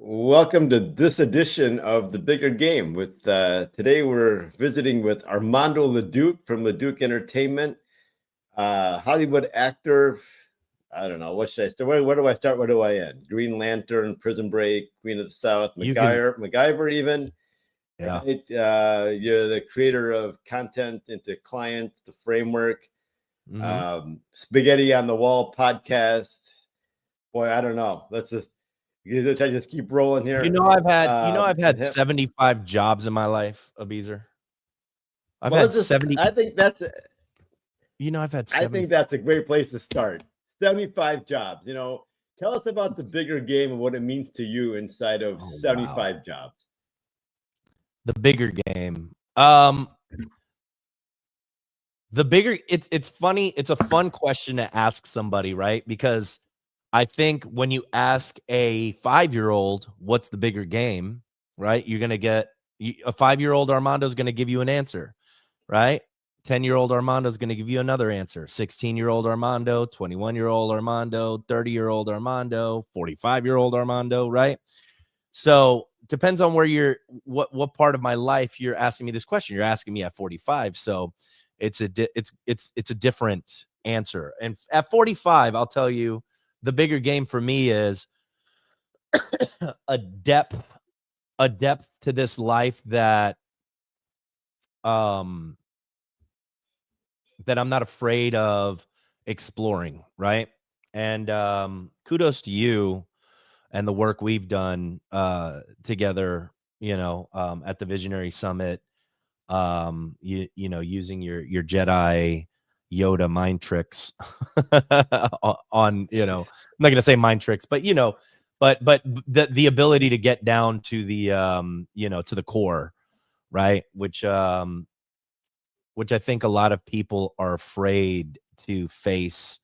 Welcome to this edition of The Bigger Game. Today we're visiting with Armando Leduc from Leduc Entertainment, Hollywood actor. I don't know, what should I start? Where do I start? Where do I end? Green Lantern, Prison Break, Queen of the South, MacGyver even. Yeah. Right? You're the creator of content into client, the framework, Spaghetti on the Wall podcast. Boy, I don't know. Let's just keep rolling here. I've had 75 jobs in my life, Abizer. I've had 70. I think that's I've had 70. I think that's a great place to start. 75 jobs. Tell us about the bigger game and what it means to you inside of 75 jobs. The bigger game. It's funny. It's a fun question to ask somebody, right? Because I think when you ask a 5-year-old, what's the bigger game, right? You're going to get a 5-year-old Armando is going to give you an answer, right? 10-year-old Armando is going to give you another answer. 16-year-old Armando, 21-year-old Armando, 30-year-old Armando, 45-year-old Armando, right? So depends on where what part of my life you're asking me this question. You're asking me at 45. So it's a different answer. And at 45, I'll tell you, the bigger game for me is a depth to this life that I'm not afraid of exploring, right? And kudos to you and the work we've done together, at the Visionary Summit, using your Jedi Yoda mind tricks on, I'm not going to say mind tricks, but, but the ability to get down to the, to the core, right? Which I think a lot of people are afraid to face,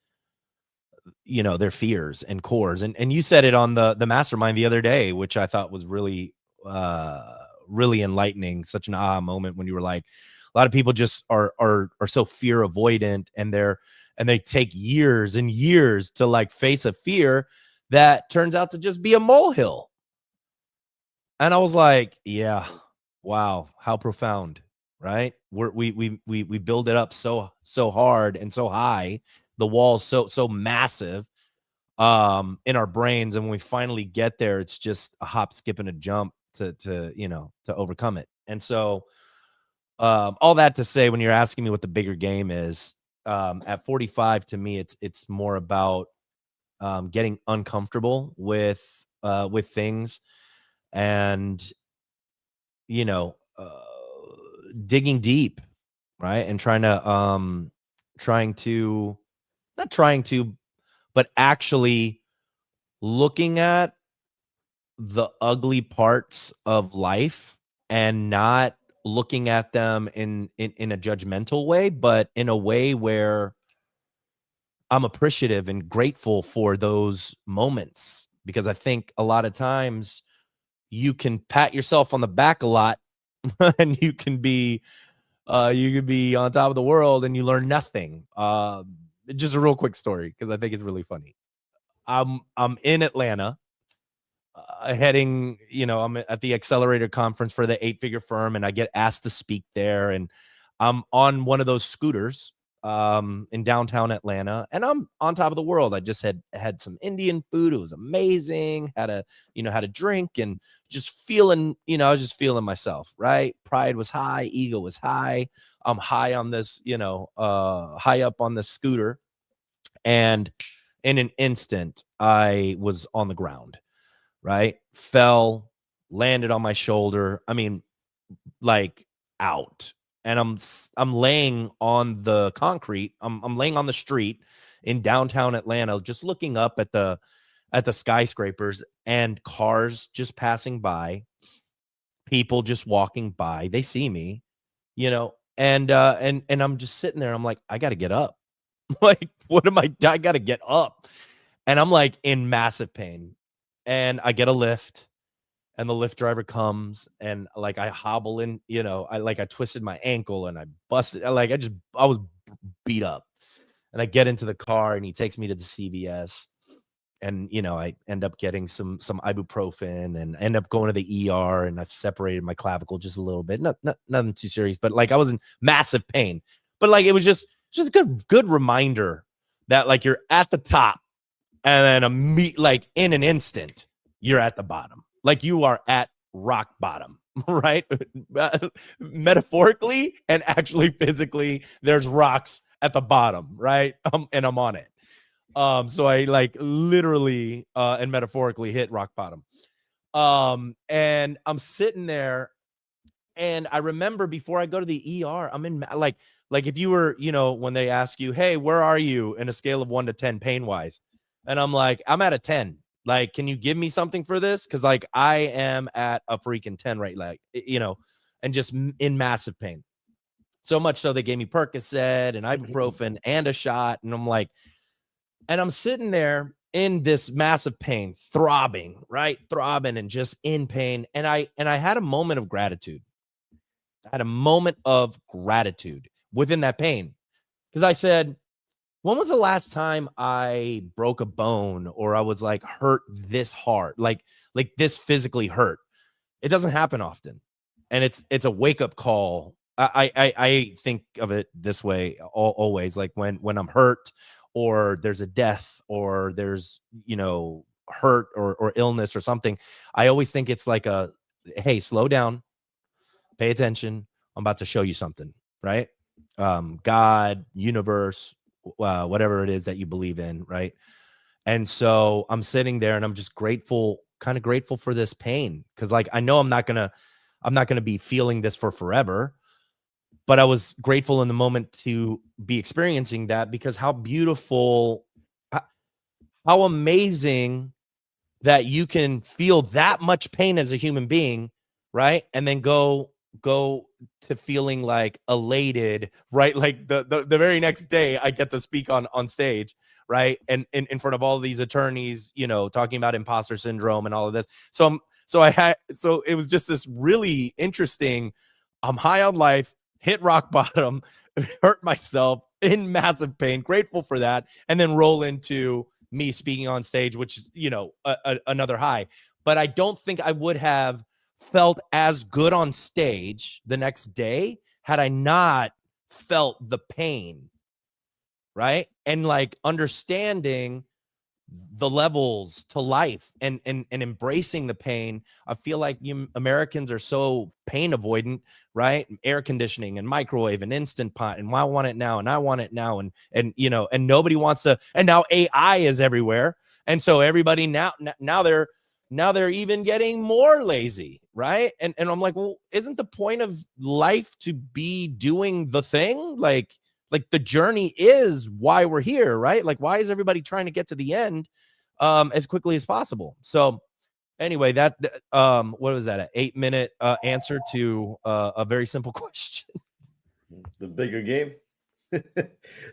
their fears and cores. And you said it on the mastermind the other day, which I thought was really, really enlightening. Such an aha moment when you were like, a lot of people just are so fear avoidant, and they take years and years to like face a fear that turns out to just be a molehill. And I was like, yeah, wow, how profound, right? We build it up so hard and so high, the wall's so massive in our brains, and when we finally get there, it's just a hop, skip, and a jump to overcome it. And so all that to say, when you're asking me what the bigger game is, at 45, to me, it's more about getting uncomfortable with things, and digging deep, right? And but actually looking at the ugly parts of life and not looking at them in a judgmental way, but in a way where I'm appreciative and grateful for those moments. Because I think a lot of times you can pat yourself on the back a lot and you can be on top of the world and you learn nothing. Just a real quick story, because I think it's really funny. I'm in Atlanta, heading, I'm at the accelerator conference for the 8-figure firm, and I get asked to speak there, and I'm on one of those scooters in downtown Atlanta, and I'm on top of the world. I just had some Indian food. It was amazing. Had a drink, and just feeling, I was just feeling myself, right? Pride was high, ego was high. I'm high on this, high up on the scooter, and in an instant I was on the ground, right? Fell, landed on my shoulder. I mean, like, out. And I'm laying on the concrete. I'm laying on the street in downtown Atlanta, just looking up at the skyscrapers and cars just passing by, people just walking by. They see me, and I'm just sitting there. I'm like, I got to get up. Like, I got to get up. And I'm like in massive pain. And I get a lift, and the Lyft driver comes, and like I hobble in, I twisted my ankle and I busted, I was beat up, and I get into the car, and he takes me to the CVS, and I end up getting some ibuprofen and end up going to the ER, and I separated my clavicle just a little bit. Nothing too serious, but like I was in massive pain. But like it was just a good reminder that like you're at the top, and then like in an instant you're at the bottom. Like you are at rock bottom, right? Metaphorically and actually physically, there's rocks at the bottom, right? And I'm on it. So I like literally and metaphorically hit rock bottom. And I'm sitting there, and I remember before I go to the ER, I'm in like if you were, when they ask you, hey, where are you in a scale of 1 to 10 pain wise? And I'm like, I'm at a 10. Like, can you give me something for this? Cause like I am at a freaking 10 right, like, and just in massive pain. So much so they gave me Percocet and ibuprofen and a shot. And I'm like, and I'm sitting there in this massive pain, throbbing, right? Throbbing and just in pain. And I had a moment of gratitude. I had a moment of gratitude within that pain. Because I said, when was the last time I broke a bone or I was like hurt this hard, like this physically hurt? It doesn't happen often. And it's a wake-up call. I think of it this way always, like when I'm hurt or there's a death or there's, hurt or illness or something, I always think it's like hey, slow down, pay attention. I'm about to show you something, right? God, universe, whatever it is that you believe in, right? And so I'm sitting there and I'm just kind of grateful for this pain. Cause like, I know I'm not gonna be feeling this for forever, but I was grateful in the moment to be experiencing that, because how beautiful, how amazing that you can feel that much pain as a human being, right? And then go to feeling like elated, right? Like the very next day I get to speak on stage, right? And in front of all these attorneys, talking about imposter syndrome and all of this. So it was just this really interesting, I'm high on life, hit rock bottom, hurt myself in massive pain, grateful for that, and then roll into me speaking on stage, which is, another high. But I don't think I would have felt as good on stage the next day had I not felt the pain, right? And like understanding the levels to life and embracing the pain. I feel like Americans are so pain avoidant, right? Air conditioning and microwave and instant pot, and I want it now, and I want it now, and and nobody wants to. And now AI is everywhere, and so everybody now they're even getting more lazy, right? And I'm like, well, isn't the point of life to be doing the thing? Like the journey is why we're here, right? Like, why is everybody trying to get to the end as quickly as possible? So anyway, that what was that, an 8-minute answer to a very simple question? The bigger game.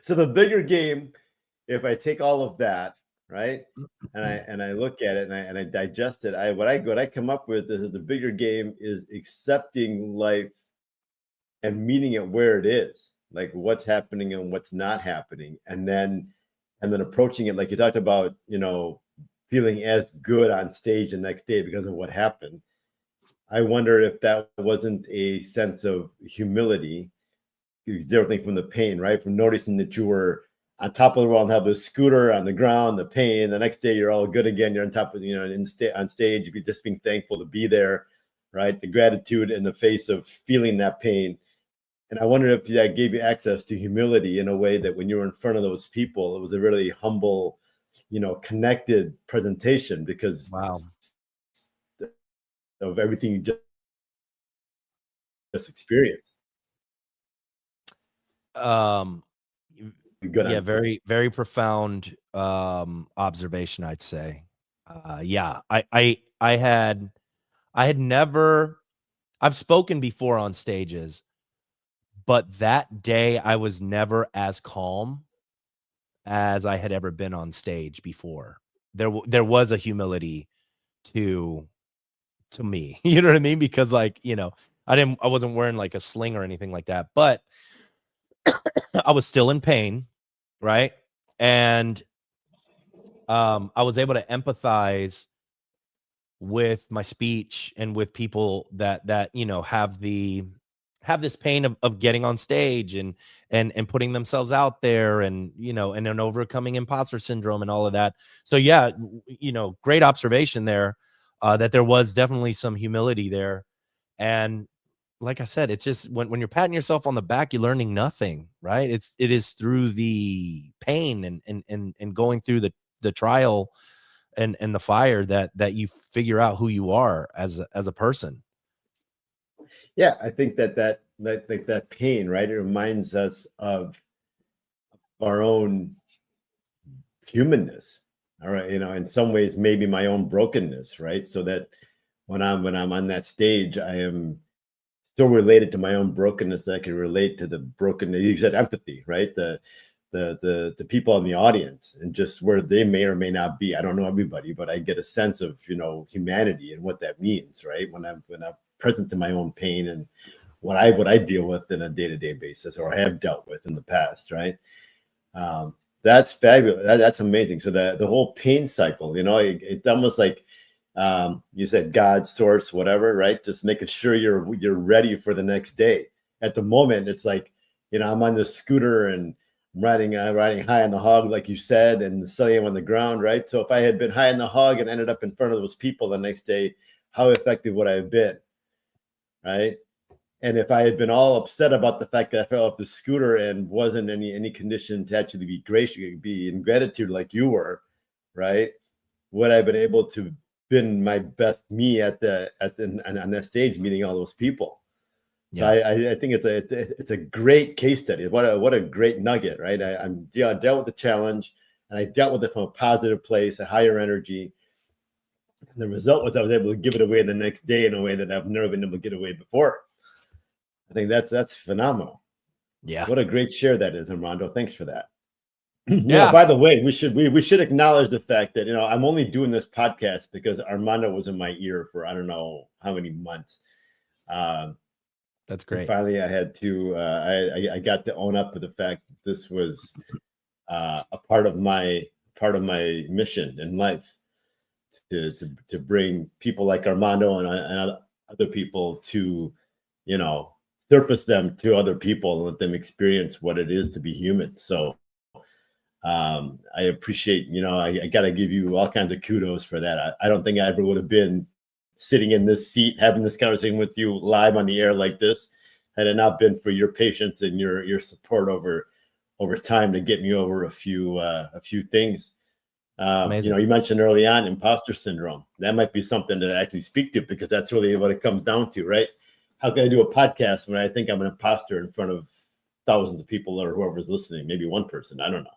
So the bigger game, if I take all of that, right, and I look at it and I digest it, what I come up with is the bigger game is accepting life and meeting it where it is, like what's happening and what's not happening, and then approaching it like you talked about, feeling as good on stage the next day because of what happened. I wonder if that wasn't a sense of humility, everything from the pain, right? From noticing that you were on top of the world and have the scooter on the ground, the pain. The next day you're all good again. You're on top of, on stage, you'd be just being thankful to be there, right? The gratitude in the face of feeling that pain. And I wonder if that gave you access to humility in a way that when you were in front of those people, it was a really humble, connected presentation because Wow. of everything you just experienced. Yeah, very, very profound observation, I'd say. Yeah, I had never, I've spoken before on stages, but that day I was never as calm as I had ever been on stage before. There was a humility to me. You know what I mean? Because like, I wasn't wearing like a sling or anything like that, but I was still in pain, right? And I was able to empathize with my speech and with people that have this pain of getting on stage and putting themselves out there, and and then overcoming imposter syndrome and all of that. So yeah, great observation there, that there was definitely some humility there. And like I said, it's just when you're patting yourself on the back, you're learning nothing, right? It is through the pain and going through the trial and the fire that you figure out who you are as a person. Yeah, I think that pain, right? It reminds us of our own humanness. All right, in some ways, maybe my own brokenness, right? So that when I'm on that stage, I am still related to my own brokenness. I can relate to the brokenness. You said empathy, right? The people in the audience and just where they may or may not be. I don't know everybody, but I get a sense of humanity and what that means, right? When I'm present to my own pain and what I deal with in a day-to-day basis or have dealt with in the past, right? That's fabulous. That's amazing. So the whole pain cycle, it's almost like you said God, source, whatever, right? Just making sure you're ready for the next day. At the moment, it's like, I'm on this scooter and I'm riding high on the hog, like you said, and suddenly I'm on the ground, right? So if I had been high on the hog and ended up in front of those people the next day, how effective would I have been, right? And if I had been all upset about the fact that I fell off the scooter and wasn't any condition to actually be gracious, be in gratitude like you were, right? Would I have been able to been my best me on that stage, meeting all those people? So I think it's a great case study. What a great nugget, right? I dealt with the challenge, and I dealt with it from a positive place, a higher energy. And the result was I was able to give it away the next day in a way that I've never been able to get away before. I think that's phenomenal. Yeah. What a great share that is, Armando. Thanks for that. Yeah. By the way, we should acknowledge the fact that I'm only doing this podcast because Armando was in my ear for I don't know how many months. That's And great. finally, I had to I got to own up to the fact that this was a part of my mission in life to bring people like Armando and other people to surface them to other people and let them experience what it is to be human. So I appreciate, I got to give you all kinds of kudos for that. I don't think I ever would have been sitting in this seat having this conversation with you live on the air like this had it not been for your patience and your support over time to get me over a few things. You mentioned early on imposter syndrome. That might be something to actually speak to, because that's really what it comes down to, right? How can I do a podcast when I think I'm an imposter in front of thousands of people or whoever's listening? Maybe one person, I don't know.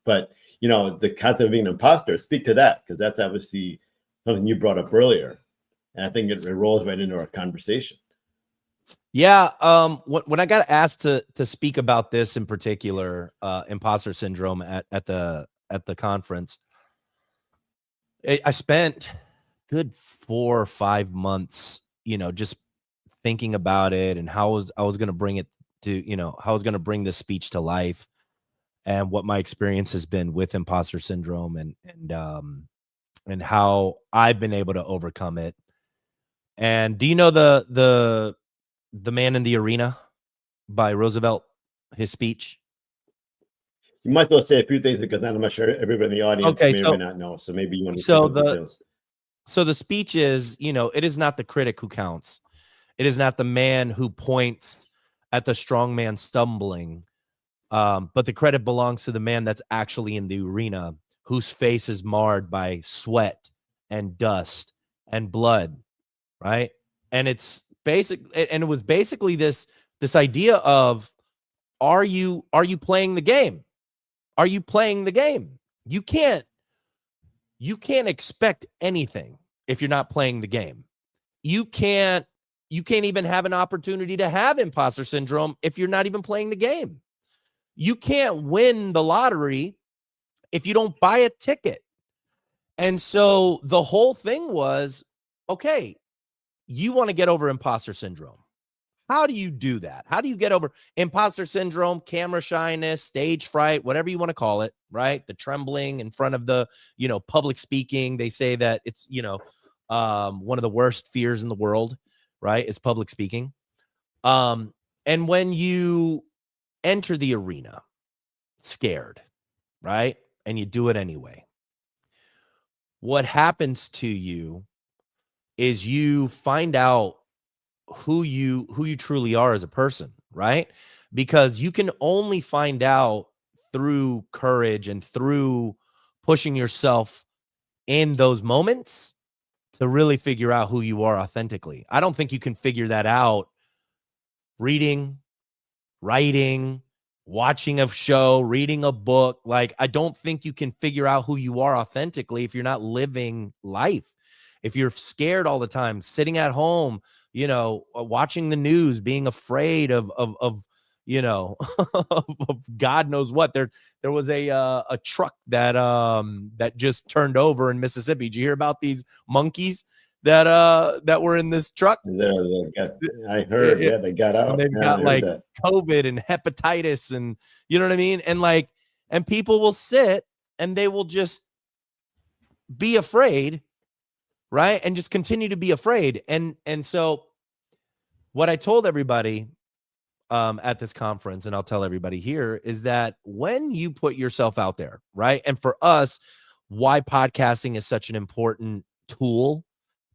But the concept of being an imposter, speak to that, because that's obviously something you brought up earlier, and I think it rolls right into our conversation. Yeah. When I got asked to speak about this in particular, imposter syndrome at the conference, I spent good 4 or 5 months, just thinking about it and how I was going to bring it to, how I was going to bring this speech to life, and what my experience has been with imposter syndrome, and how I've been able to overcome it. And do you know the Man in the Arena by Roosevelt, his speech? You might as well say a few things, because I'm not sure everybody in the audience Okay, may or may not know. So maybe you want to give so the details. the speech is, it is not the critic who counts. It is not the man who points at the strong man stumbling, but the credit belongs to the man that's actually in the arena, whose face is marred by sweat and dust and blood, right? And it's and it was basically this idea of, are you playing the game? Are you playing the game? You can't expect anything if you're not playing the game. You can't even have an opportunity to have imposter syndrome if you're not even playing the game. You can't win the lottery if you don't buy a ticket. And so the whole thing was, okay, you want to get over imposter syndrome. How do you do that? How do you get over imposter syndrome, camera shyness, stage fright, whatever you want to call it, right? The trembling in front of the, public speaking. They say that it's, one of the worst fears in the world, right? Is public speaking. And when you enter the arena scared, right? And you do it anyway, what happens to you is you find out who you truly are as a person, right? Because you can only find out through courage and through pushing yourself in those moments to really figure out who you are authentically. I don't think you can figure that out reading, writing, watching a show, reading a book. Like, I don't think you can figure out who you are authentically if you're not living life. If you're scared all the time, sitting at home, watching the news, being afraid of of God knows what. There was a truck that just turned over in Mississippi. Did you hear about these monkeys that were in this truck? I heard, yeah, they got out. And they've got like COVID and hepatitis, and you know what I mean? And people will sit and they will just be afraid, right? And just continue to be afraid. And so what I told everybody at this conference, and I'll tell everybody here, is that when you put yourself out there, right? And for us, why podcasting is such an important tool,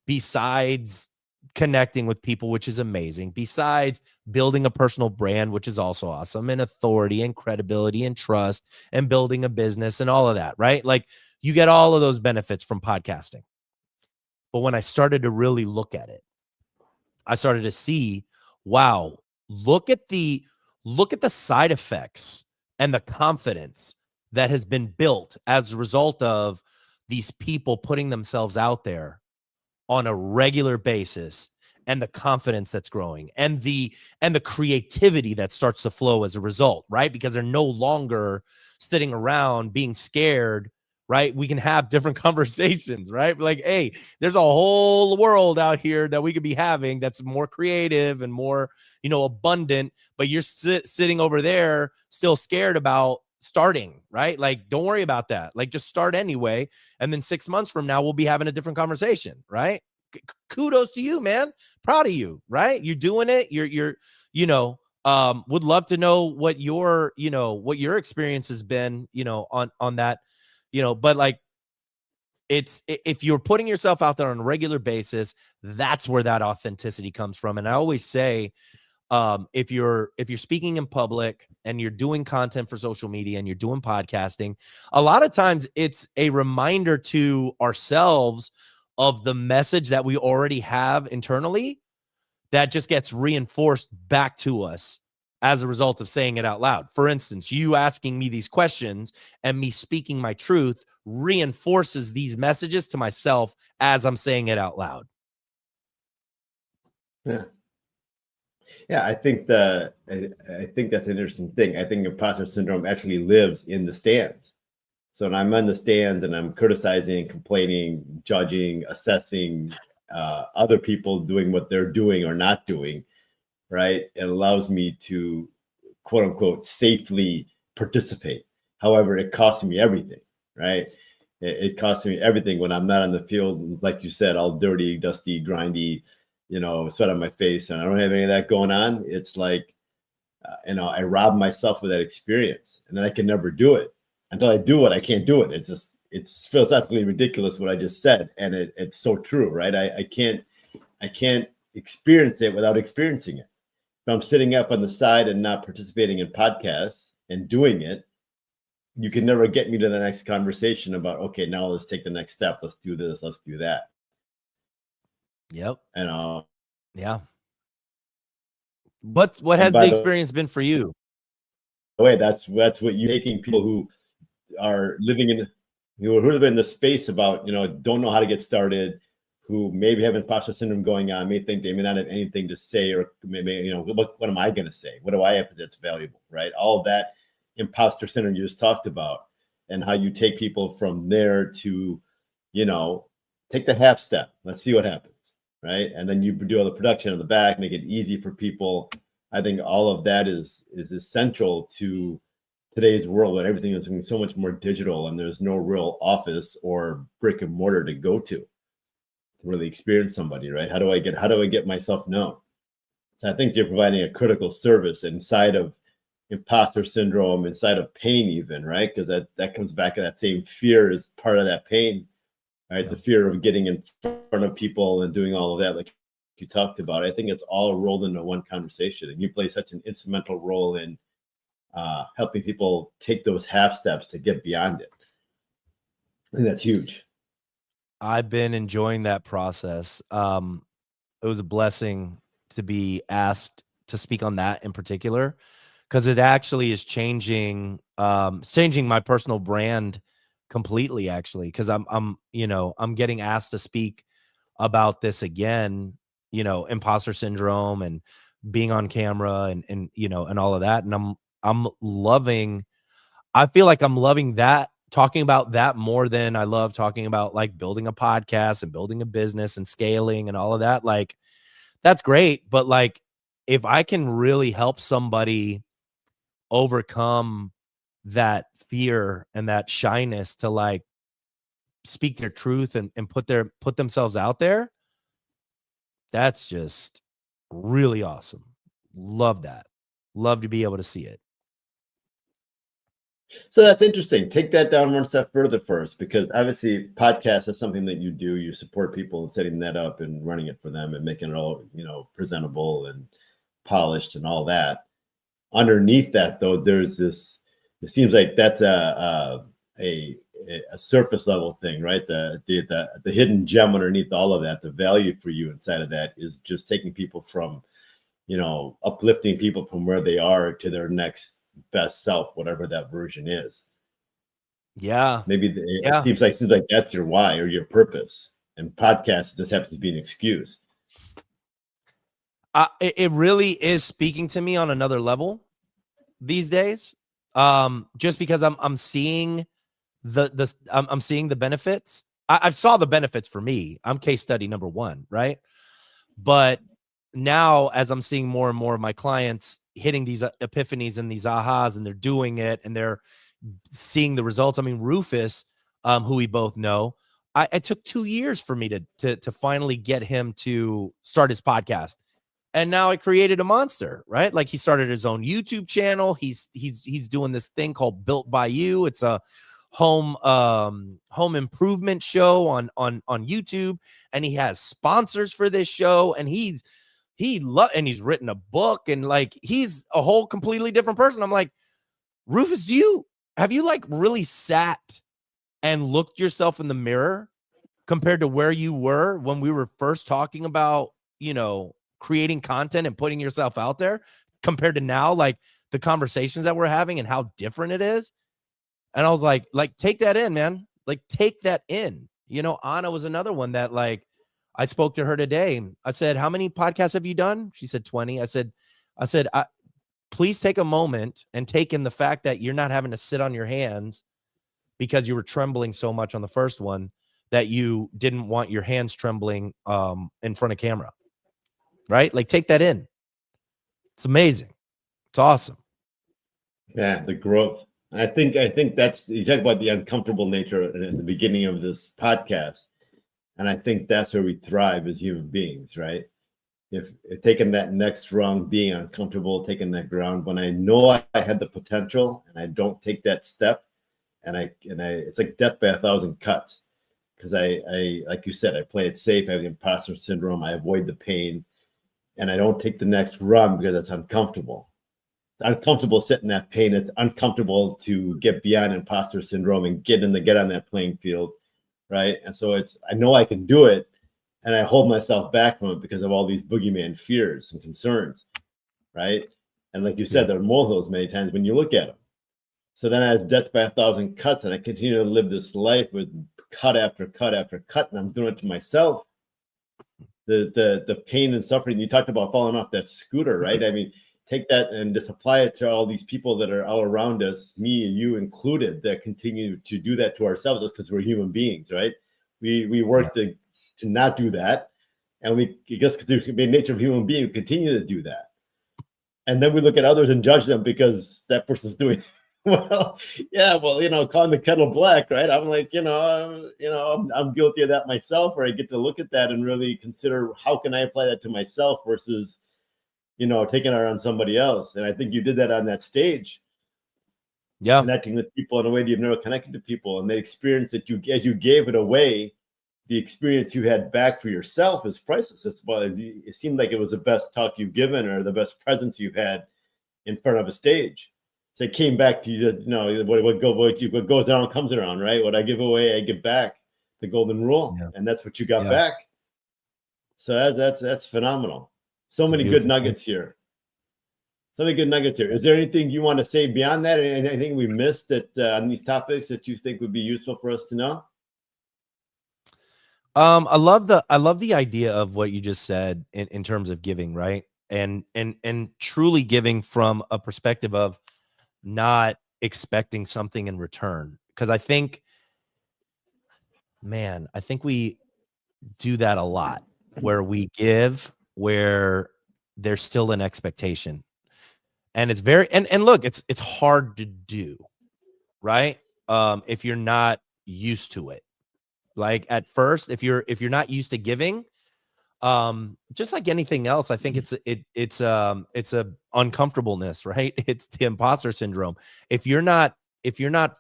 besides connecting with people, which is amazing, besides building a personal brand, which is also awesome, and authority and credibility and trust and building a business and all of that, right? Like, you get all of those benefits from podcasting. But when I started to really look at it, I started to see, wow, look at the side effects and the confidence that has been built as a result of these people putting themselves out there on a regular basis, and the confidence that's growing, and the creativity that starts to flow as a result, right? Because they're no longer sitting around being scared, right? We can have different conversations, right? Like, hey, there's a whole world out here that we could be having that's more creative and more, abundant, but you're sitting over there still scared about starting, right? Like, don't worry about that. Like, just start anyway. And then 6 months from now, we'll be having a different conversation, right? Kudos to you, man. Proud of you, right? You're doing it. You're would love to know what your experience has been, on that, but like, if you're putting yourself out there on a regular basis, that's where that authenticity comes from. And I always say, if you're speaking in public and you're doing content for social media and you're doing podcasting, a lot of times it's a reminder to ourselves of the message that we already have internally that just gets reinforced back to us as a result of saying it out loud. For instance, you asking me these questions and me speaking my truth reinforces these messages to myself as I'm saying it out loud. Yeah. Yeah, I think that's an interesting thing. I think imposter syndrome actually lives in the stands. So when I'm on the stands and I'm criticizing, complaining, judging, assessing other people doing what they're doing or not doing, right? It allows me to, quote unquote, safely participate. However, it costs me everything, right? It costs me everything when I'm not on the field, like you said, all dirty, dusty, grindy, sweat on my face, and I don't have any of that going on. It's like, I rob myself of that experience, and then I can never do it. Until I do it, I can't do it. It's philosophically ridiculous what I just said, and it's so true, right? I can't experience it without experiencing it. If I'm sitting up on the side and not participating in podcasts and doing it, you can never get me to the next conversation about, okay, now let's take the next step. Let's do this. Let's do that. Yep. And yeah. What has the experience been for you? The way that's what you're taking people who are living in, who live in the space about, don't know how to get started, who maybe have imposter syndrome going on, may think they may not have anything to say, or maybe, what am I going to say? What do I have that's valuable, right? All of that imposter syndrome you just talked about, and how you take people from there to, take the half step. Let's see what happens, right? And then you do all the production in the back, make it easy for people. I think all of that is essential to today's world, when everything is so much more digital and there's no real office or brick and mortar to go to really experience somebody, right? How do I get myself known? So I think you're providing a critical service inside of imposter syndrome, inside of pain, even, right? Because that comes back to that same fear is part of that pain, right? Yeah. The fear of getting in front of people and doing all of that, like you talked about. I think it's all rolled into one conversation, and you play such an instrumental role in helping people take those half steps to get beyond it. I think that's huge. I've been enjoying that process. It was a blessing to be asked to speak on that in particular, because it actually is changing it's changing my personal brand completely, actually, because I'm getting asked to speak about this again, imposter syndrome and being on camera and and all of that. And I'm loving, I feel like I'm loving that, talking about that more than I love talking about like building a podcast and building a business and scaling and all of that. Like, that's great, but like, if I can really help somebody overcome that fear and that shyness to like speak their truth and put themselves out there, that's just really awesome. Love that. Love to be able to see it. So that's interesting. Take that down one step further first, because obviously podcast is something that you do. You support people and setting that up and running it for them and making it all, presentable and polished and all that. Underneath that, though, there's this, it seems like that's a surface level thing, right? The hidden gem underneath all of that, the value for you inside of that is just taking people from, uplifting people from where they are to their next best self, whatever that version is. Yeah. Maybe it seems like that's your why or your purpose, and podcast just happens to be an excuse. It really is speaking to me on another level these days. Just because I'm seeing I'm seeing the benefits. I saw the benefits for me. I'm case study number one, right? But now, as I'm seeing more and more of my clients hitting these epiphanies and these ahas, and they're doing it and they're seeing the results. I mean, Rufus, who we both know, it took 2 years for me to finally get him to start his podcast. And now I created a monster, right? Like, he started his own YouTube channel. He's doing this thing called Built by You. It's a home improvement show on YouTube, and he has sponsors for this show, and he's written a book, and like, he's a whole completely different person. I'm like, Rufus, have you like really sat and looked yourself in the mirror compared to where you were when we were first talking about, creating content and putting yourself out there, compared to now, like the conversations that we're having and how different it is? And I was like, take that in, man. Like, take that in. Anna was another one that, like, I spoke to her today. I said, how many podcasts have you done? She said 20. I said, please take a moment and take in the fact that you're not having to sit on your hands because you were trembling so much on the first one that you didn't want your hands trembling in front of camera, right? Like, take that in. It's amazing. It's awesome. Yeah, the growth. And I think that's, you talk about the uncomfortable nature at the beginning of this podcast, and I think that's where we thrive as human beings, right? If taking that next rung, being uncomfortable, taking that ground, when I know I had the potential and I don't take that step, and I it's like death by 1,000 cuts, because I like you said, I play it safe. I have the imposter syndrome. I avoid the pain, and I don't take the next run because it's uncomfortable. It's uncomfortable sitting in that pain. It's uncomfortable to get beyond imposter syndrome and get on that playing field, right? And so I know I can do it, and I hold myself back from it because of all these boogeyman fears and concerns, right? And like you said, there are molehills many times when you look at them. So then I have death by 1,000 cuts, and I continue to live this life with cut after cut after cut, and I'm doing it to myself. The pain and suffering. You talked about falling off that scooter, right? I mean, take that and just apply it to all these people that are all around us, me and you included, that continue to do that to ourselves just because we're human beings, right? We work to not do that, And we, I guess, because the nature of human being, we continue to do that. And then we look at others and judge them because that person's doing well. Yeah, well, calling the kettle black, right? I'm like, I'm guilty of that myself. Where I get to look at that and really consider how can I apply that to myself versus, taking it on somebody else. And I think you did that on that stage. Yeah. Connecting with people in a way that you've never connected to people, and the experience that as you gave it away, the experience you had back for yourself is priceless. It's it seemed like it was the best talk you've given or the best presence you've had in front of a stage. So it came back to you, what goes around comes around, right? What I give away, I give back, the golden rule. Yeah. And that's what you got back. So that's phenomenal. So many good nuggets here. So many good nuggets here. Is there anything you want to say beyond that? Anything we missed on these topics that you think would be useful for us to know? I love the idea of what you just said in terms of giving, right? And truly giving from a perspective of not expecting something in return. Because I think we do that a lot, where we give where there's still an expectation. And it's very, and look, it's hard to do, right? If you're not used to it. Like at first, if you're not used to giving, just like anything else, I think it's a uncomfortableness, right? It's the imposter syndrome. If you're not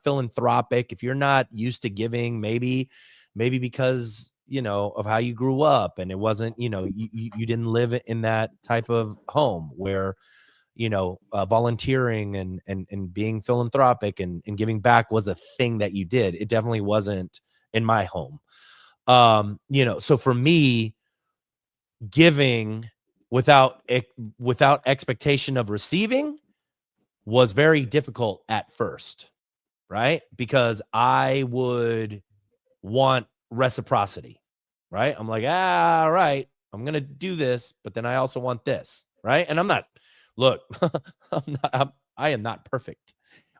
philanthropic, if you're not used to giving, maybe because, of how you grew up, and it wasn't, you didn't live in that type of home where, volunteering and being philanthropic and giving back was a thing that you did. It definitely wasn't in my home. So for me, giving without expectation of receiving was very difficult at first, right? Because I would want reciprocity, right? I'm like, all right, I'm going to do this, but then I also want this, right? And I'm not, look, I am not perfect.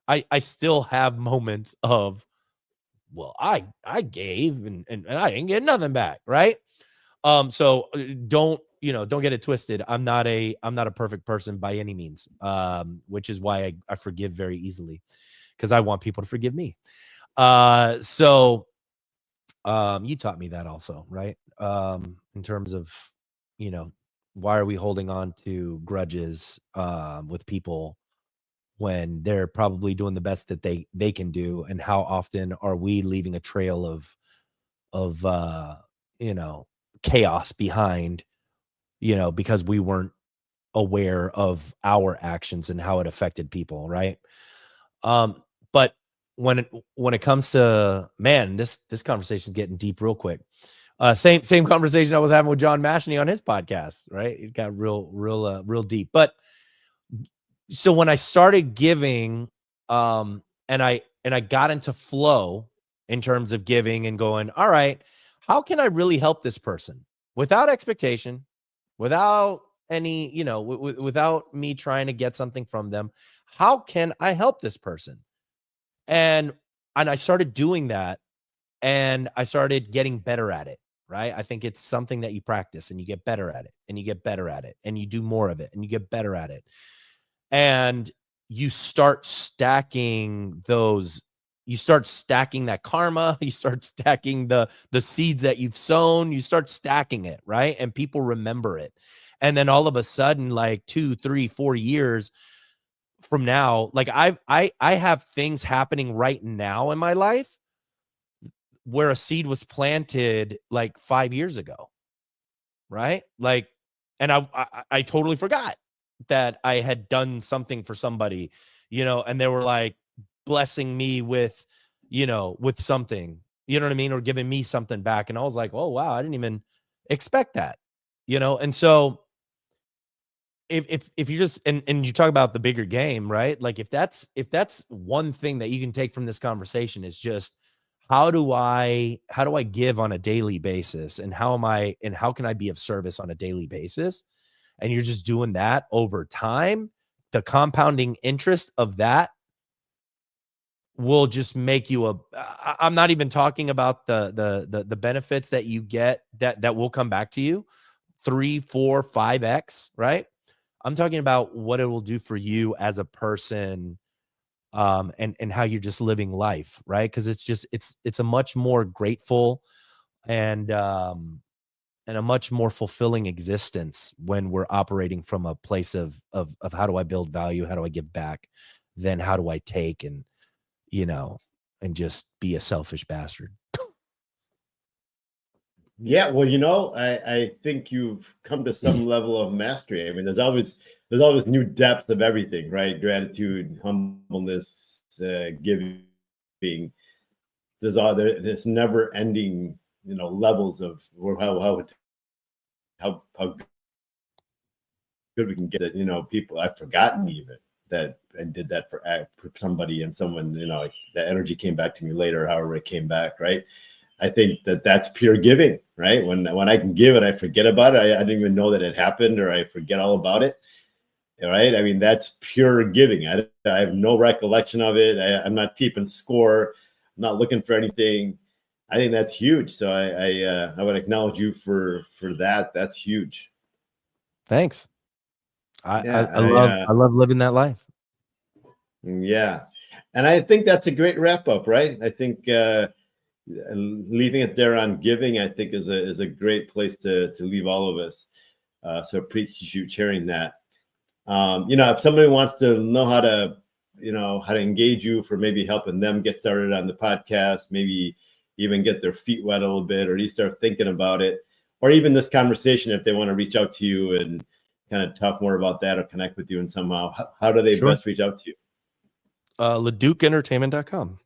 I still have moments of, well, I gave and I didn't get nothing back, right? So don't get it twisted. I'm not a perfect person by any means, which is why I forgive very easily, because I want people to forgive me. So you taught me that also, right? In terms of, why are we holding on to grudges with people when they're probably doing the best that they can do, and how often are we leaving a trail of chaos behind, because we weren't aware of our actions and how it affected people, right? But when it comes to, man, this conversation is getting deep real quick. Same conversation I was having with John Mashney on his podcast, right? It got real deep. But so when I started giving, and I got into flow in terms of giving and going, all right, how can I really help this person without expectation, without any, without me trying to get something from them? How can I help this person? And I started doing that, and I started getting better at it, right? I think it's something that you practice and you get better at it, and you get better at it, and you do more of it and you get better at it. And you start stacking that karma, you start stacking the seeds that you've sown, you start stacking it, right? And people remember it. And then all of a sudden, like 2, 3, 4 years from now, like I have things happening right now in my life where a seed was planted like 5 years ago, right? Like, and I totally forgot that I had done something for somebody, and they were like blessing me with, with something, you know what I mean? Or giving me something back. And I was like, oh, wow, I didn't even expect that, And so if you just, and you talk about the bigger game, right? Like if that's one thing that you can take from this conversation is just, how do I give on a daily basis, and how can I be of service on a daily basis? And you're just doing that over time, the compounding interest of that will just make you I'm not even talking about the benefits that you get that will come back to you, 3, 4, 5x, right? I'm talking about what it will do for you as a person, and how you're just living life, right? Because it's a much more grateful and a much more fulfilling existence when we're operating from a place of how do I build value, how do I give back, then how do I take and and just be a selfish bastard. Yeah, well, I think you've come to some level of mastery. I mean, there's always new depth of everything, right? Gratitude, humbleness, giving. There's never ending, levels of how good we can get it. People I've forgotten even that I did that for somebody, and someone, like that energy came back to me later, however it came back, right? I think that that's pure giving, right? When I can give it, I forget about it. I didn't even know that it happened, or I forget all about it, right? I mean, that's pure giving. I have no recollection of it. I'm not keeping score. I'm not looking for anything. I think that's huge. So I would acknowledge you for that. That's huge. Thanks. Yeah, I love living that life. yeah, and I think that's a great wrap up, right? I think leaving it there on giving, I think is a great place to leave all of us. So appreciate you sharing that. If somebody wants to know how to engage you for maybe helping them get started on the podcast, maybe even get their feet wet a little bit, or at least start thinking about it, or even this conversation, if they want to reach out to you and kind of talk more about that or connect with you in somehow, how do they best reach out to you? LeducEntertainment.com.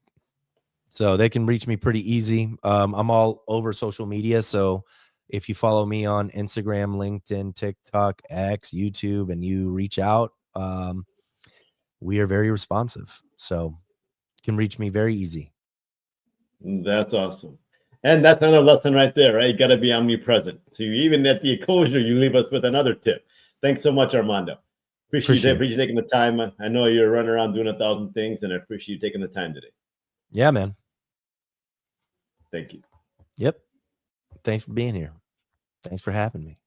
So they can reach me pretty easy. I'm all over social media. So if you follow me on Instagram, LinkedIn, TikTok, X, YouTube, and you reach out, we are very responsive. So you can reach me very easy. That's awesome. And that's another lesson right there, right? You got to be omnipresent. So even at the closure, you leave us with another tip. Thanks so much, Armando. Appreciate you taking the time. I know you're running around doing 1,000 things, and I appreciate you taking the time today. Yeah, man. Thank you. Yep. Thanks for being here. Thanks for having me.